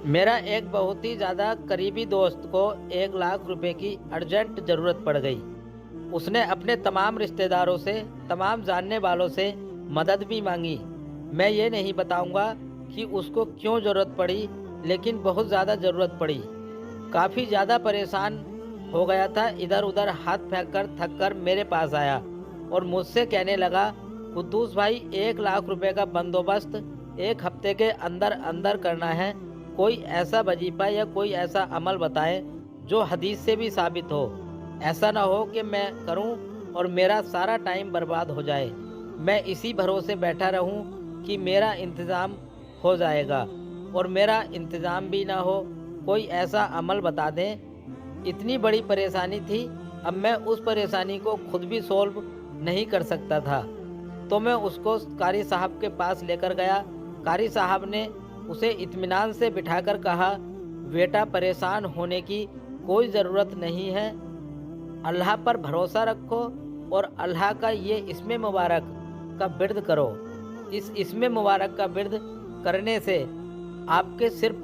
मेरा एक बहुत ही ज़्यादा करीबी दोस्त को 1 लाख रुपए की अर्जेंट ज़रूरत पड़ गई। उसने अपने तमाम रिश्तेदारों से, तमाम जानने वालों से मदद भी मांगी। मैं ये नहीं बताऊंगा कि उसको क्यों ज़रूरत पड़ी, लेकिन बहुत ज़्यादा ज़रूरत पड़ी। काफ़ी ज़्यादा परेशान हो गया था, इधर-उधर हाथ फेंक कर थक कर मेरे पास आया और मुझसे कहने लगा, कुद्दूस भाई 1 लाख रुपए का बंदोबस्त 1 हफ्ते के अंदर अंदर करना है। कोई ऐसा वजीफ़ा या कोई ऐसा अमल बताएं जो हदीस से भी साबित हो। ऐसा ना हो कि मैं करूं और मेरा सारा टाइम बर्बाद हो जाए। मैं इसी भरोसे बैठा रहूं कि मेरा इंतज़ाम हो जाएगा और मेरा इंतज़ाम भी ना हो। कोई ऐसा अमल बता दें। इतनी बड़ी परेशानी थी, अब मैं उस परेशानी को खुद भी सॉल्व नहीं कर सकता था। तो मैं उसको कारी साहब के पास लेकर गया। कारी साहब ने उसे इत्मीनान से बिठाकर कहा, बेटा परेशान होने की कोई ज़रूरत नहीं है, अल्लाह पर भरोसा रखो और अल्लाह का ये इसमें मुबारक का विर्द करो। इस इसमें मुबारक का विर्द करने से आपके सिर्फ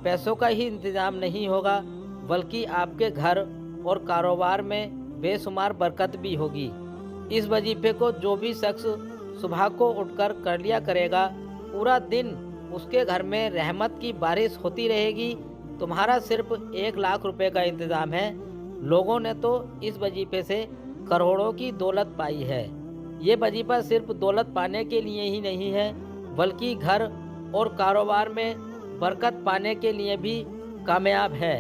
पैसों का ही इंतज़ाम नहीं होगा, बल्कि आपके घर और कारोबार में बेशुमार बरकत भी होगी। इस वजीफे को जो भी शख्स सुबह को उठकर कर लिया करेगा, पूरा दिन उसके घर में रहमत की बारिश होती रहेगी। तुम्हारा सिर्फ 1 लाख रुपए का इंतज़ाम है। लोगों ने तो इस वजीफे से करोड़ों की दौलत पाई है। ये वजीफा सिर्फ दौलत पाने के लिए ही नहीं है, बल्कि घर और कारोबार में बरकत पाने के लिए भी कामयाब है।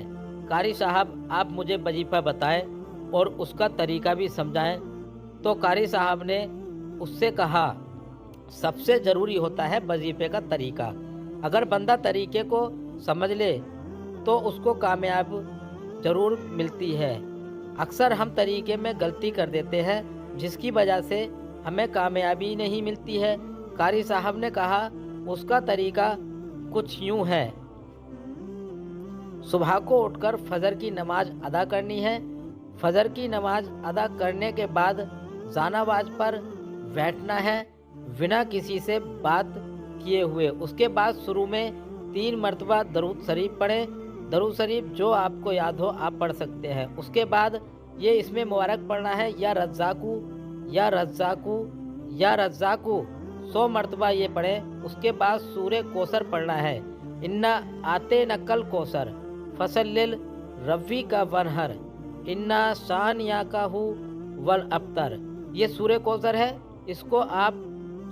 कारी साहब आप मुझे वजीफा बताएं और उसका तरीका भी समझाएं। तो कारी साहब ने उससे कहा, सबसे ज़रूरी होता है वजीफे का तरीका। अगर बंदा तरीके को समझ ले तो उसको कामयाब ज़रूर मिलती है। अक्सर हम तरीके में गलती कर देते हैं, जिसकी वजह से हमें कामयाबी नहीं मिलती है। कारी साहब ने कहा, उसका तरीका कुछ यूँ है। सुबह को उठकर फजर की नमाज अदा करनी है। फजर की नमाज अदा करने के बाद जानाबाज पर बैठना है बिना किसी से बात किए हुए। उसके बाद शुरू में 3 मरतबा दरूद शरीफ पढ़ें। दरूद शरीफ जो आपको याद हो आप पढ़ सकते हैं। उसके बाद ये इसमें मुबारक पढ़ना है, या रज़्ज़ाकू या रज़्ज़ाकू या रज़्ज़ाकू 100 मरतबा ये पढ़ें। उसके बाद सूरे कौसर पढ़ना है, इन्ना आते नकल कौसर फसलिल रफ़ी का वनहर इन्ना शानिया का हु वल अबतर। ये सूरे कौसर है, इसको आप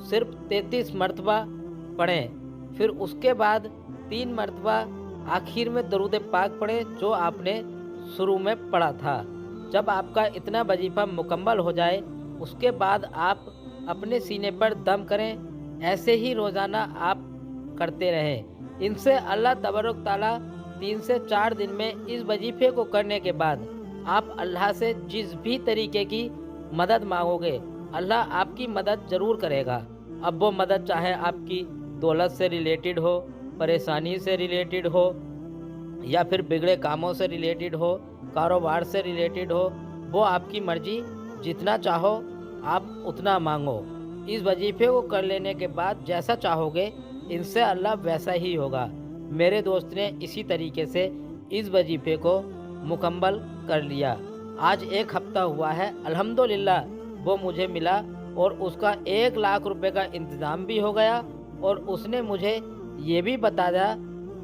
सिर्फ 33 मरतबा पढ़ें। फिर उसके बाद 3 मरतबा आखिर में दरूद पाक पढ़ें जो आपने शुरू में पढ़ा था। जब आपका इतना वजीफ़ा मुकम्मल हो जाए, उसके बाद आप अपने सीने पर दम करें। ऐसे ही रोज़ाना आप करते रहें। इनसे अल्लाह तबारक ताला 3 से 4 दिन में इस वजीफ़े को करने के बाद आप अल्लाह से जिस भी तरीके की मदद मांगोगे, अल्लाह आपकी मदद ज़रूर करेगा। अब वो मदद चाहे आपकी दौलत से रिलेटेड हो, परेशानी से रिलेटेड हो, या फिर बिगड़े कामों से रिलेटेड हो, कारोबार से रिलेटेड हो, वो आपकी मर्जी। जितना चाहो आप उतना मांगो। इस वजीफ़े को कर लेने के बाद जैसा चाहोगे, इनसे अल्लाह वैसा ही होगा। मेरे दोस्त ने इसी तरीके से इस वजीफ़े को मुकम्मल कर लिया। आज 1 हफ्ता हुआ है, अल्हम्दुलिल्लाह वो मुझे मिला और उसका 1 लाख रुपए का इंतज़ाम भी हो गया। और उसने मुझे ये भी बताया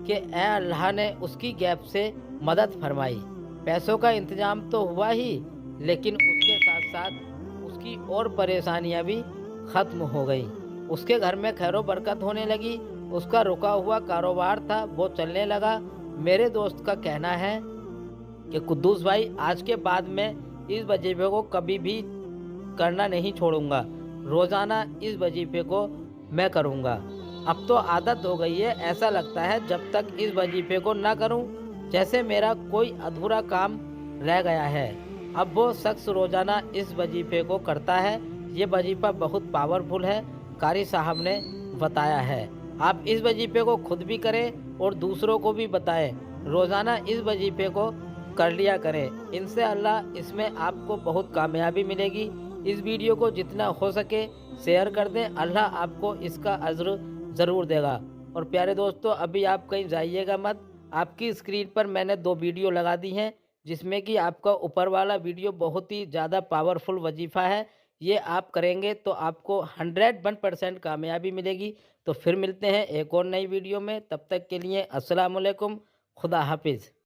कि ए अल्लाह ने उसकी गैप से मदद फरमाई। पैसों का इंतज़ाम तो हुआ ही, लेकिन उसके साथ साथ उसकी और परेशानियां भी ख़त्म हो गई। उसके घर में खैरो बरकत होने लगी। उसका रुका हुआ कारोबार था वो चलने लगा। मेरे दोस्त का कहना है कि कुद्दूस भाई आज के बाद मैं इस वजीफ़े को कभी भी करना नहीं छोड़ूंगा। रोज़ाना इस वजीफ़े को मैं करूंगा। अब तो आदत हो गई है, ऐसा लगता है जब तक इस वजीफ़े को ना करूं जैसे मेरा कोई अधूरा काम रह गया है। अब वो शख्स रोज़ाना इस वजीफ़े को करता है। ये वजीफ़ा बहुत पावरफुल है, कारी साहब ने बताया है। आप इस वजीफ़े को खुद भी करें और दूसरों को भी बताएं। रोज़ाना इस वजीफ़े को कर लिया करें। इनसे अल्लाह इसमें आपको बहुत कामयाबी मिलेगी। इस वीडियो को जितना हो सके शेयर कर दें, अल्लाह आपको इसका अज्र ज़रूर देगा। اور پیارے دوستوں ابھی آپ کہیں جائیے گا مت، آپ کی اسکرین پر میں نے 2 ویڈیو لگا دی ہیں، جس میں کہ آپ کا اوپر والا ویڈیو بہت ہی زیادہ پاورفل وظیفہ ہے، یہ آپ کریں گے تو آپ کو 101% کامیابی ملے گی۔ تو پھر ملتے ہیں ایک اور نئی ویڈیو میں، تب تک کے لیے السلام علیکم، خدا حافظ۔